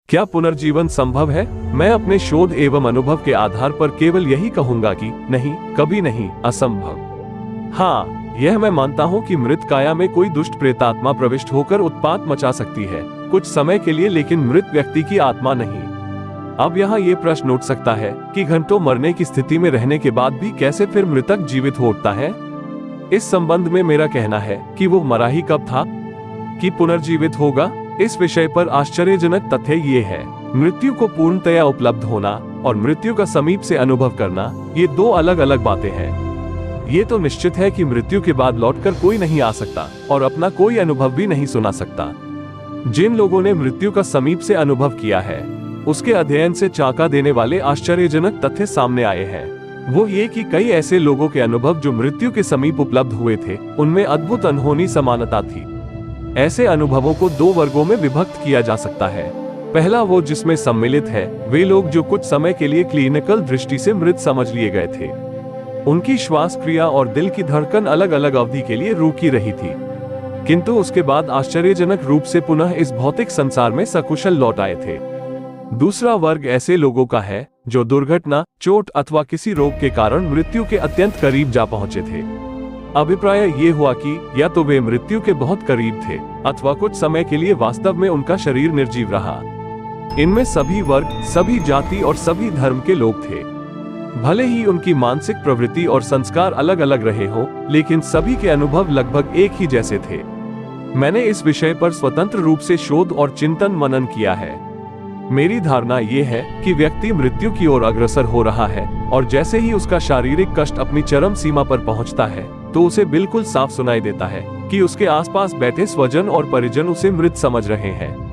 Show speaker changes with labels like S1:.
S1: क्या पुनर्जीवन संभव है? मैं अपने शोध एवं अनुभव के आधार पर केवल यही कहूंगा कि नहीं, कभी नहीं, असंभव। हाँ, यह मैं मानता हूँ कि मृत काया में कोई दुष्ट प्रेतात्मा प्रविष्ट होकर उत्पात मचा सकती है कुछ समय के लिए, लेकिन मृत व्यक्ति की आत्मा नहीं। अब यहाँ ये प्रश्न उठ सकता है कि घंटों मरने की स्थिति में रहने के बाद भी कैसे फिर मृतक जीवित हो उठता है? इस संबंध में मेरा कहना है कि वो मरा ही कब था कि पुनर्जीवित होगा। इस विषय पर आश्चर्यजनक तथ्य ये है, मृत्यु को पूर्णतया उपलब्ध होना और मृत्यु का समीप से अनुभव करना, ये दो अलग अलग बातें हैं। ये तो निश्चित है कि मृत्यु के बाद लौटकर कोई नहीं आ सकता और अपना कोई अनुभव भी नहीं सुना सकता। जिन लोगों ने मृत्यु का समीप से अनुभव किया है, उसके अध्ययन से चौंका देने वाले आश्चर्यजनक तथ्य सामने आए हैं। वो ये कि कई ऐसे लोगों के अनुभव जो मृत्यु के समीप उपलब्ध हुए थे, उनमें अद्भुत अनहोनी समानता थी। ऐसे अनुभवों को दो वर्गों में विभक्त किया जा सकता है। पहला वो जिसमें सम्मिलित है वे लोग जो कुछ समय के लिए क्लिनिकल दृष्टि से मृत समझ लिए गए थे। उनकी श्वास क्रिया और दिल की धड़कन अलग अलग अवधि के लिए रुकी रही थी, किंतु उसके बाद आश्चर्यजनक रूप से पुनः इस भौतिक संसार में सकुशल लौट आए थे। दूसरा वर्ग ऐसे लोगों का है जो दुर्घटना, चोट अथवा किसी रोग के कारण मृत्यु के अत्यंत करीब जा पहुंचे थे। अभिप्राय ये हुआ कि या तो वे मृत्यु के बहुत करीब थे अथवा कुछ समय के लिए वास्तव में उनका शरीर निर्जीव रहा। इनमें सभी वर्ग, सभी जाति और सभी धर्म के लोग थे। भले ही उनकी मानसिक प्रवृत्ति और संस्कार अलग अलग रहे हो, लेकिन सभी के अनुभव लगभग एक ही जैसे थे। मैंने इस विषय पर स्वतंत्र रूप से शोध और चिंतन मनन किया है। मेरी धारणा ये है कि व्यक्ति मृत्यु की ओर अग्रसर हो रहा है और जैसे ही उसका शारीरिक कष्ट अपनी चरम सीमा पर पहुंचता है तो उसे बिल्कुल साफ सुनाई देता है कि उसके आसपास बैठे स्वजन और परिजन उसे मृत समझ रहे हैं।